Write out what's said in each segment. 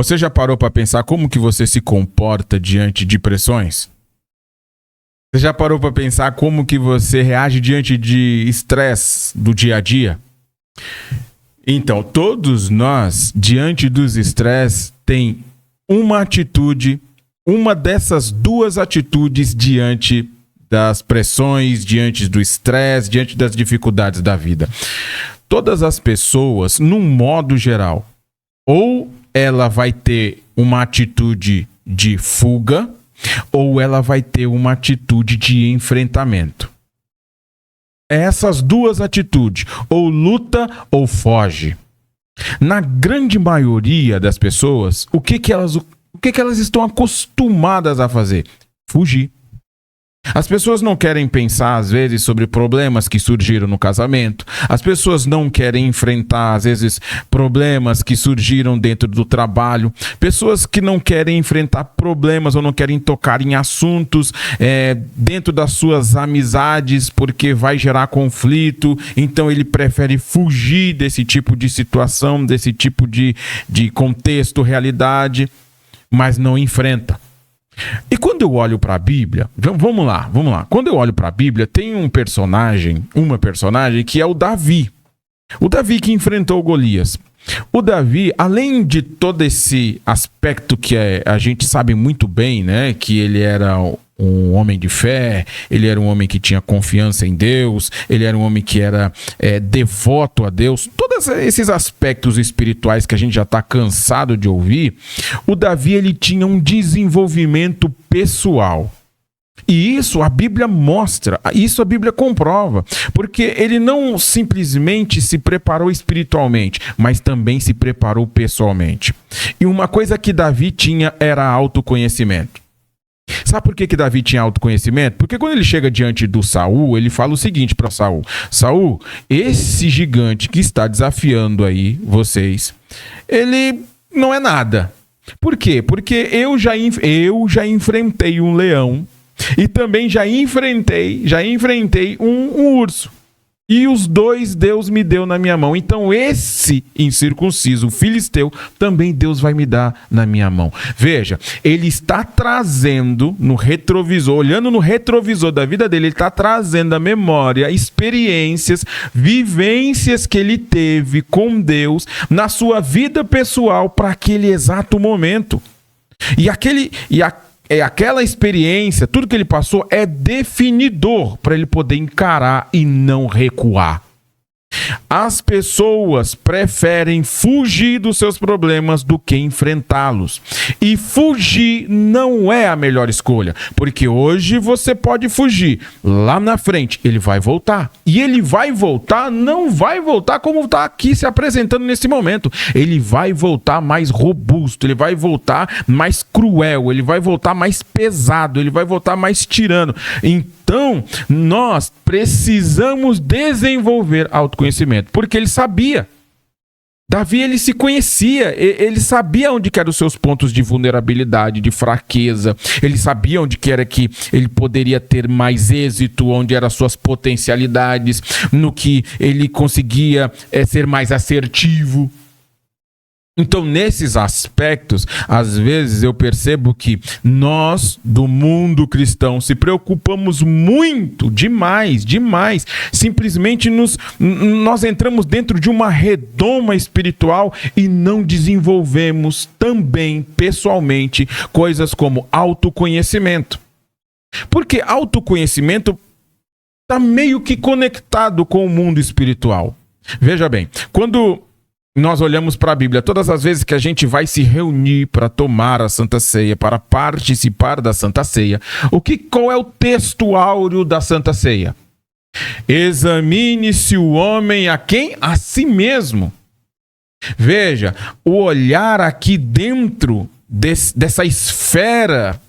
Você já parou para pensar como que você se comporta diante de pressões? Você já parou para pensar como que você reage diante de estresse do dia a dia? Então, todos nós, diante dos estresses, tem uma atitude, uma dessas duas atitudes diante das pressões, diante do estresse, diante das dificuldades da vida. Todas as pessoas, num modo geral, ou ela vai ter uma atitude de fuga, ou ela vai ter uma atitude de enfrentamento. Essas duas atitudes, ou luta ou foge. Na grande maioria das pessoas, o que elas estão acostumadas a fazer? Fugir. As pessoas não querem pensar, às vezes, sobre problemas que surgiram no casamento. As pessoas não querem enfrentar, às vezes, problemas que surgiram dentro do trabalho. Pessoas que não querem enfrentar problemas ou não querem tocar em assuntos dentro das suas amizades porque vai gerar conflito. Então, ele prefere fugir desse tipo de situação, desse tipo de contexto, realidade, mas não enfrenta. E quando eu olho para a Bíblia, vamos lá. Quando eu olho para a Bíblia, tem uma personagem que é o Davi. O Davi que enfrentou Golias. O Davi, além de todo esse aspecto que a gente sabe muito bem, né, que ele era um homem de fé, ele era um homem que tinha confiança em Deus, ele era um homem que era devoto a Deus, todos esses aspectos espirituais que a gente já está cansado de ouvir, o Davi ele tinha um desenvolvimento pessoal. E isso a Bíblia mostra, isso a Bíblia comprova, porque ele não simplesmente se preparou espiritualmente, mas também se preparou pessoalmente. E uma coisa que Davi tinha era autoconhecimento. Sabe por que Davi tinha autoconhecimento? Porque quando ele chega diante do Saul, ele fala o seguinte para Saul: Saul, esse gigante que está desafiando aí vocês, ele não é nada. Por quê? Porque eu já enfrentei um leão e também já enfrentei um urso. E os dois Deus me deu na minha mão. Então esse incircunciso, o filisteu, também Deus vai me dar na minha mão. Veja, ele está trazendo no retrovisor, olhando no retrovisor da vida dele, ele está trazendo à memória experiências, vivências que ele teve com Deus na sua vida pessoal para aquele exato momento. Aquela experiência, tudo que ele passou é definidor para ele poder encarar e não recuar. As pessoas preferem fugir dos seus problemas do que enfrentá-los. E fugir não é a melhor escolha, porque hoje você pode fugir. Lá na frente, ele vai voltar. E ele vai voltar, não vai voltar como está aqui se apresentando nesse momento. Ele vai voltar mais robusto, ele vai voltar mais cruel, ele vai voltar mais pesado, ele vai voltar mais tirano. Então, nós precisamos desenvolver autoconhecimento, porque ele sabia. Davi, ele se conhecia, ele sabia onde eram os seus pontos de vulnerabilidade, de fraqueza, ele sabia onde era que ele poderia ter mais êxito, onde eram as suas potencialidades, no que ele conseguia ser mais assertivo. Então, nesses aspectos, às vezes eu percebo que nós, do mundo cristão, se preocupamos muito, demais. Simplesmente nós entramos dentro de uma redoma espiritual e não desenvolvemos também, pessoalmente, coisas como autoconhecimento. Porque autoconhecimento está meio que conectado com o mundo espiritual. Veja bem, quando nós olhamos para a Bíblia, todas as vezes que a gente vai se reunir para tomar a Santa Ceia, para participar da Santa Ceia, qual é o texto áureo da Santa Ceia? Examine-se o homem a quem? A si mesmo. Veja, o olhar aqui dentro dessa esfera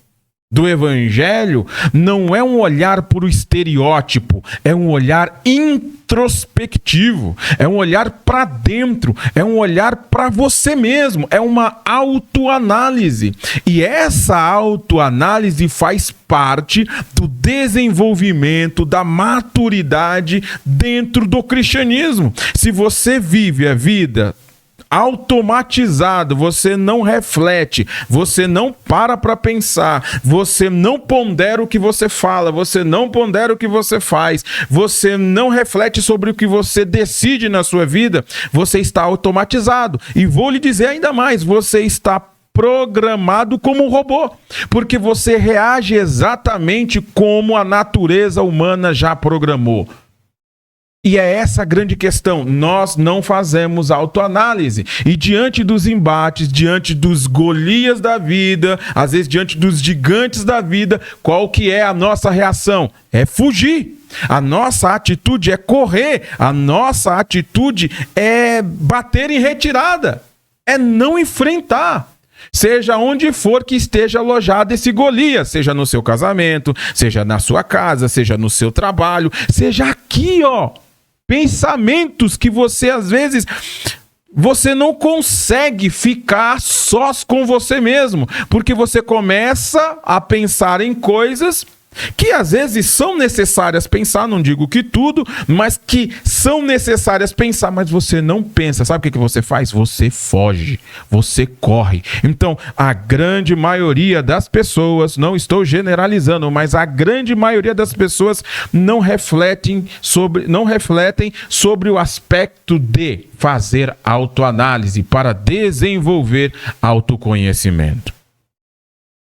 do Evangelho não é um olhar por estereótipo, é um olhar introspectivo, é um olhar para dentro, é um olhar para você mesmo, é uma autoanálise. E essa autoanálise faz parte do desenvolvimento, da maturidade dentro do cristianismo. Se você vive a vida automatizado, você não reflete, você não para pensar, você não pondera o que você fala, você não pondera o que você faz, você não reflete sobre o que você decide na sua vida, você está automatizado. E vou lhe dizer ainda mais, você está programado como um robô, porque você reage exatamente como a natureza humana já programou. E é essa a grande questão, nós não fazemos autoanálise. E diante dos embates, diante dos Golias da vida, às vezes diante dos gigantes da vida, qual que é a nossa reação? É fugir. A nossa atitude é correr, a nossa atitude é bater em retirada, é não enfrentar. Seja onde for que esteja alojado esse Golias, seja no seu casamento, seja na sua casa, seja no seu trabalho, seja aqui, ó. Pensamentos que você, às vezes, você não consegue ficar sós com você mesmo, porque você começa a pensar em coisas que às vezes são necessárias pensar, não digo que tudo, mas que são necessárias pensar, mas você não pensa. Sabe o que você faz? Você foge, você corre. Então, a grande maioria das pessoas, não estou generalizando, mas a grande maioria das pessoas não refletem sobre o aspecto de fazer autoanálise para desenvolver autoconhecimento.